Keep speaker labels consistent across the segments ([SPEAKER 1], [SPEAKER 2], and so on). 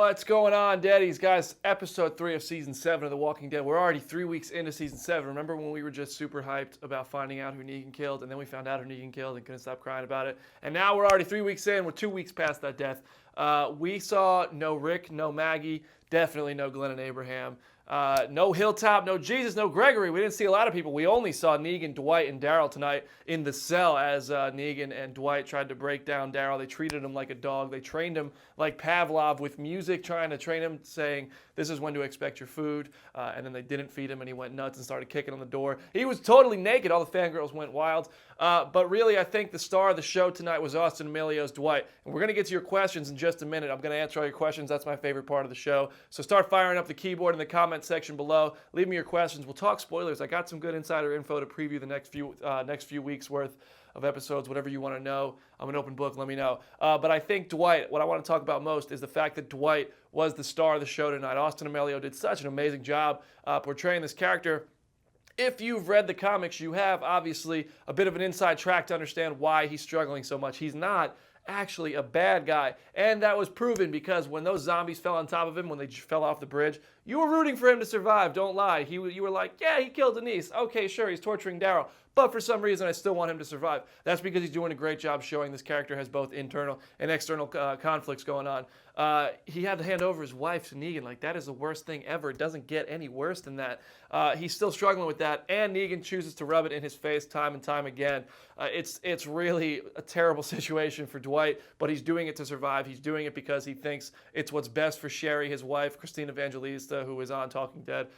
[SPEAKER 1] What's going on, Daddies? Guys, episode 3 of season 7 of The Walking Dead. We're already 3 weeks into season 7. Remember when we were just super hyped about finding out who Negan killed, and then we found out who Negan killed and couldn't stop crying about it? And now we're already 3 weeks in. We're 2 weeks past that death. We saw no Rick, no Maggie, definitely no Glenn and Abraham. No Hilltop, no Jesus, no Gregory. We didn't see a lot of people. We only saw Negan, Dwight, and Daryl tonight in the cell as Negan and Dwight tried to break down Daryl. They treated him like a dog. They trained him like Pavlov with music, trying to train him, saying, this is when to expect your food. And then they didn't feed him, and he went nuts and started kicking on the door. He was totally naked. All the fangirls went wild. But really, I think the star of the show tonight was Austin Emilio's Dwight. And we're going to get to your questions in just a minute. I'm going to answer all your questions. That's my favorite part of the show. So start firing up the keyboard in the comment section below. Leave me your questions. We'll talk spoilers. I got some good insider info to preview the next few weeks worth of episodes. Whatever you want to know, I'm an open book. Let me know. But I think Dwight, what I want to talk about most is the fact that Dwight was the star of the show tonight. Austin Emilio did such an amazing job portraying this character. If you've read the comics, you have obviously a bit of an inside track to understand why he's struggling so much. He's not actually a bad guy, and that was proven because when those zombies fell on top of him, when they fell off the bridge, you were rooting for him to survive. Don't lie. You were like, yeah, he killed Denise. Okay, sure, he's torturing Daryl, but for some reason I still want him to survive. That's because he's doing a great job showing this character has both internal and external conflicts going on. He had to hand over his wife to Negan. Like, that is the worst thing ever. It doesn't get any worse than that. He's still struggling with that, and Negan chooses to rub it in his face time and time again. It's really a terrible situation for Dwight, but he's doing it to survive. He's doing it because he thinks it's what's best for Sherry, his wife, Christina Evangelista, who is on Talking Dead.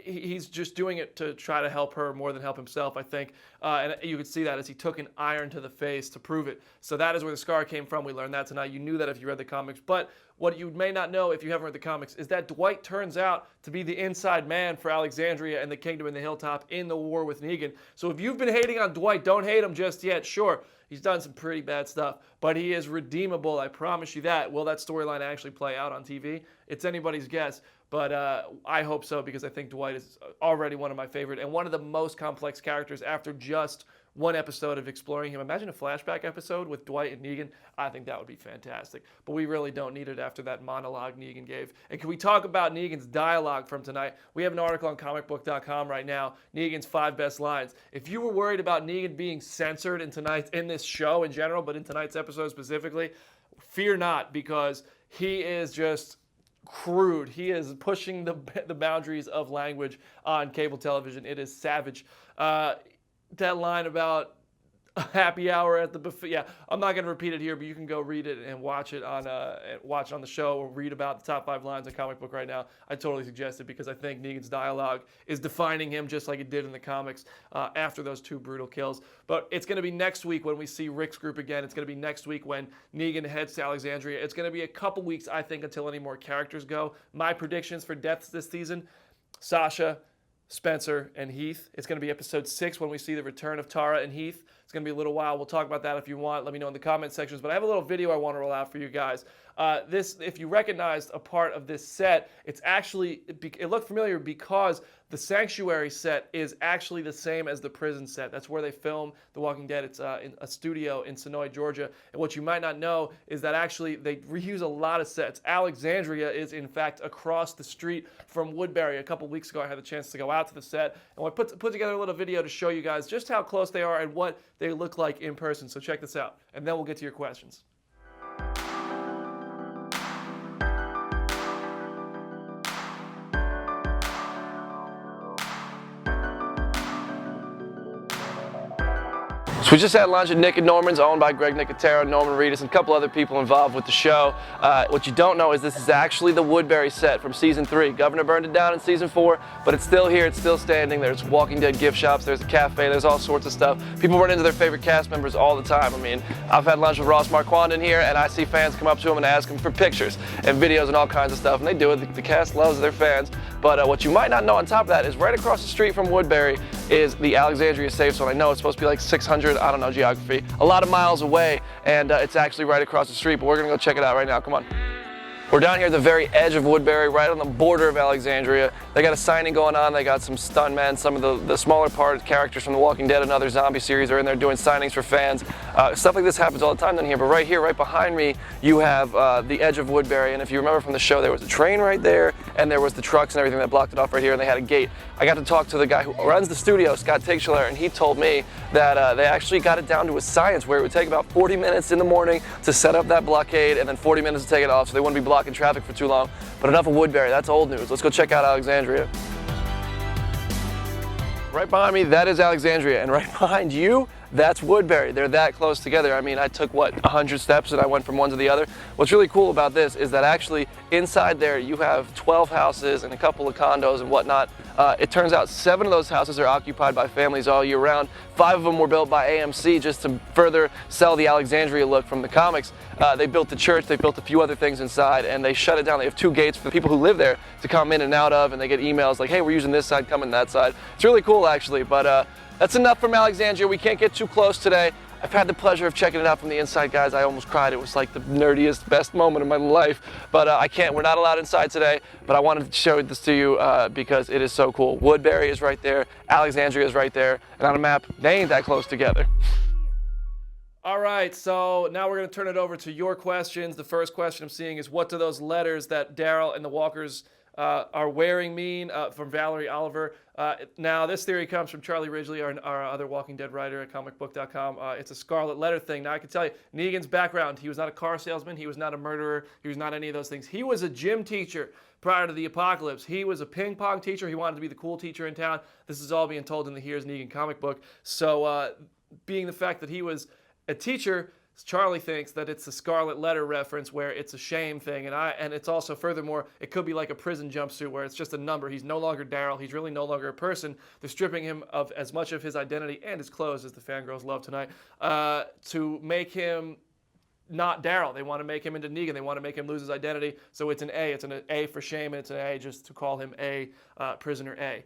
[SPEAKER 1] He's just doing it to try to help her more than help himself, I think. And you could see that as he took an iron to the face to prove it. So that is where the scar came from. We learned that tonight. You knew that if you read the comics. But what you may not know if you haven't read the comics is that Dwight turns out to be the inside man for Alexandria and the Kingdom in the Hilltop in the war with Negan. So if you've been hating on Dwight, don't hate him just yet. Sure, he's done some pretty bad stuff, but he is redeemable. I promise you that. Will that storyline actually play out on TV? It's anybody's guess. But I hope so, because I think Dwight is already one of my favorite and one of the most complex characters after just one episode of exploring him. Imagine a flashback episode with Dwight and Negan. I think that would be fantastic. But we really don't need it after that monologue Negan gave. And can we talk about Negan's dialogue from tonight? We have an article on Comicbook.com right now, Negan's 5 best lines. If you were worried about Negan being censored in this show in general, but in tonight's episode specifically, fear not, because he is just crude. He is pushing the boundaries of language on cable television. It is savage. That line about a happy hour at the buffet. Yeah, I'm not going to repeat it here, but you can go read it and watch it on the show, or read about the top 5 lines in Comic Book right now. I totally suggest it because I think Negan's dialogue is defining him just like it did in the comics after those 2 brutal kills. But it's going to be next week when we see Rick's group again. It's going to be next week when Negan heads to Alexandria. It's going to be a couple weeks, I think, until any more characters go. My predictions for deaths this season: Sasha, Spencer, and Heath. It's going to be episode 6 when we see the return of Tara and Heath. It's going to be a little while. We'll talk about that if you want. Let me know in the comment sections. But I have a little video I want to roll out for you guys. If you recognized a part of this set, it looked familiar because the Sanctuary set is actually the same as the prison set. That's where they film The Walking Dead. It's in a studio in Sonoy, Georgia. And what you might not know is that actually they reuse a lot of sets. Alexandria is, in fact, across the street from Woodbury. A couple weeks ago, I had the chance to go out to the set, and I put together a little video to show you guys just how close they are and what they look like in person. So check this out, and then we'll get to your questions. So we just had lunch at Nick and Norman's, owned by Greg Nicotero, Norman Reedus, and a couple other people involved with the show. What you don't know is this is actually the Woodbury set from season 3. Governor burned it down in season 4, but it's still here, it's still standing. There's Walking Dead gift shops, there's a cafe, there's all sorts of stuff. People run into their favorite cast members all the time. I mean, I've had lunch with Ross Marquand in here, and I see fans come up to him and ask him for pictures and videos and all kinds of stuff, and they do it. The cast loves their fans. But what you might not know on top of that is right across the street from Woodbury is the Alexandria Safe Zone. I know it's supposed to be like 600, I don't know geography, a lot of miles away, and it's actually right across the street, but we're gonna go check it out right now. Come on. We're down here at the very edge of Woodbury, right on the border of Alexandria. They got a signing going on. They got some stuntmen, some of the smaller part characters from The Walking Dead and other zombie series are in there doing signings for fans. Stuff like this happens all the time down here, but right here, right behind me, you have the edge of Woodbury. And if you remember from the show, there was a train right there, and there was the trucks and everything that blocked it off right here, and they had a gate. I got to talk to the guy who runs the studio, Scott Tigschler, and he told me that they actually got it down to a science where it would take about 40 minutes in the morning to set up that blockade and then 40 minutes to take it off, so they wouldn't be blocking traffic for too long. But enough of Woodbury, that's old news. Let's go check out Alexandria. Right behind me, that is Alexandria, and right behind you, that's Woodbury. They're that close together. I mean, I took, 100 steps and I went from one to the other. What's really cool about this is that actually inside there you have 12 houses and a couple of condos and whatnot. It turns out 7 of those houses are occupied by families all year round. 5 of them were built by AMC just to further sell the Alexandria look from the comics. They built the church, they built a few other things inside, and they shut it down. They have 2 gates for the people who live there to come in and out of, and they get emails like, hey, we're using this side, come in that side. It's really cool actually, but that's enough from Alexandria. We can't get too close today. I've had the pleasure of checking it out from the inside, guys. I almost cried. It was like the nerdiest, best moment of my life. But I can't. We're not allowed inside today. But I wanted to show this to you because it is so cool. Woodbury is right there. Alexandria is right there. And on a map, they ain't that close together. All right, so now we're going to turn it over to your questions. The first question I'm seeing is, what do those letters that Daryl and the Walkers are wearing mean? From Valerie Oliver. Now, this theory comes from Charlie Ridgely, our other Walking Dead writer at Comicbook.com. It's a scarlet letter thing. Now, I can tell you, Negan's background, he was not a car salesman, he was not a murderer, he was not any of those things. He was a gym teacher prior to the apocalypse. He was a ping pong teacher. He wanted to be the cool teacher in town. This is all being told in the Here's Negan comic book. So, being the fact that he was a teacher, Charlie thinks that it's a scarlet letter reference where it's a shame thing, and it's also, furthermore, it could be like a prison jumpsuit where it's just a number. He's no longer Daryl. He's really no longer a person. They're stripping him of as much of his identity and his clothes, as the fangirls love tonight, to make him not Daryl. They want to make him into Negan. They want to make him lose his identity. So it's an A. It's an A for shame, and it's an A just to call him Prisoner A.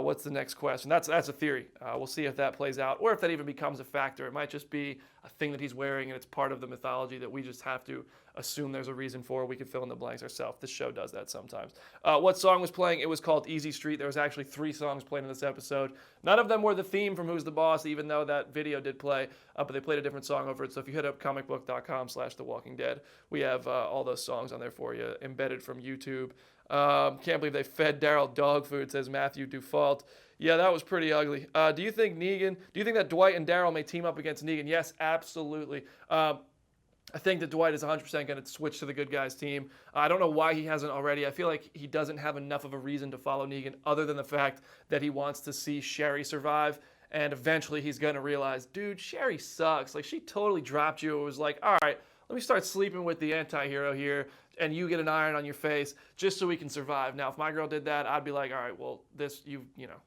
[SPEAKER 1] What's the next question? That's a theory. We'll see if that plays out, or if that even becomes a factor. It might just be a thing that he's wearing, and it's part of the mythology that we just have to assume there's a reason for. We can fill in the blanks ourselves. This show does that sometimes. What song was playing? It was called Easy Street. There was actually 3 songs played in this episode. None of them were the theme from Who's the Boss, even though that video did play, but they played a different song over it. So if you hit up Comicbook.com/TheWalkingDead, we have all those songs on there for you, embedded from YouTube. Can't believe they fed Daryl dog food, says Matthew Dufault. Yeah, that was pretty ugly. Do you think that Dwight and Daryl may team up against Negan? Yes, absolutely. I think that Dwight is 100% going to switch to the good guys team. I don't know why he hasn't already. I feel like he doesn't have enough of a reason to follow Negan other than the fact that he wants to see Sherry survive. And eventually he's going to realize, dude, Sherry sucks. Like, she totally dropped you. It was like, all right, let me start sleeping with the anti-hero here, and you get an iron on your face just so we can survive. Now, if my girl did that, I'd be like, all right, well, this, you know,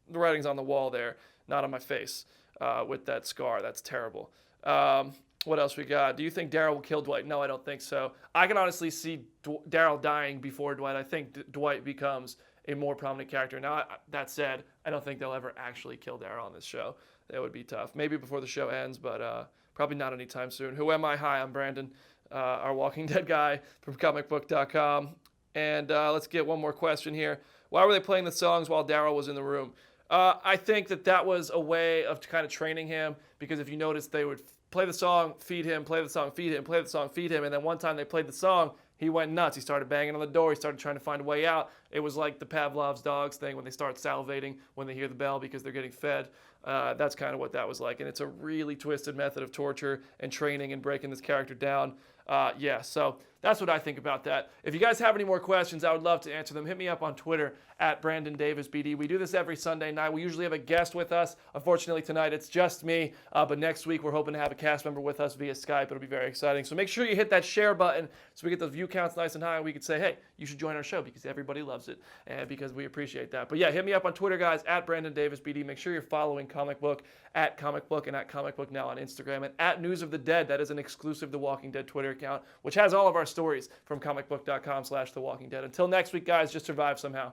[SPEAKER 1] the writing's on the wall there, not on my face with that scar. That's terrible. What else we got? Do you think Daryl will kill Dwight? No, I don't think so. I can honestly see Daryl dying before Dwight. I think Dwight becomes a more prominent character. Now, that said, I don't think they'll ever actually kill Daryl on this show. That would be tough. Maybe before the show ends, but probably not anytime soon. Who am I? Hi, I'm Brandon, our Walking Dead guy from Comicbook.com. And let's get one more question here. Why were they playing the songs while Daryl was in the room? I think that was a way of kind of training him, because if you notice, they would play the song, feed him, play the song, feed him, play the song, feed him, and then one time they played the song, he went nuts. He started banging on the door. He started trying to find a way out. It was like the Pavlov's dogs thing when they start salivating when they hear the bell because they're getting fed. That's kind of what that was like, and it's a really twisted method of torture and training and breaking this character down. Yeah, so that's what I think about that. If you guys have any more questions, I would love to answer them. Hit me up on Twitter at Brandon Davis BD. We do this every Sunday night. We usually have a guest with us. Unfortunately, tonight it's just me, but next week we're hoping to have a cast member with us via Skype. It'll be very exciting. So make sure you hit that share button so we get those view counts nice and high, and we could say, hey, you should join our show because everybody loves it and because we appreciate that. But yeah, hit me up on Twitter, guys, at Brandon Davis BD. Make sure you're following Comic Book at Comic Book and at Comic Book Now on Instagram, and at News of the Dead. That is an exclusive The Walking Dead Twitter account, which has all of our stories from Comicbook.com/The Walking Dead. Until next week, guys, just survive somehow.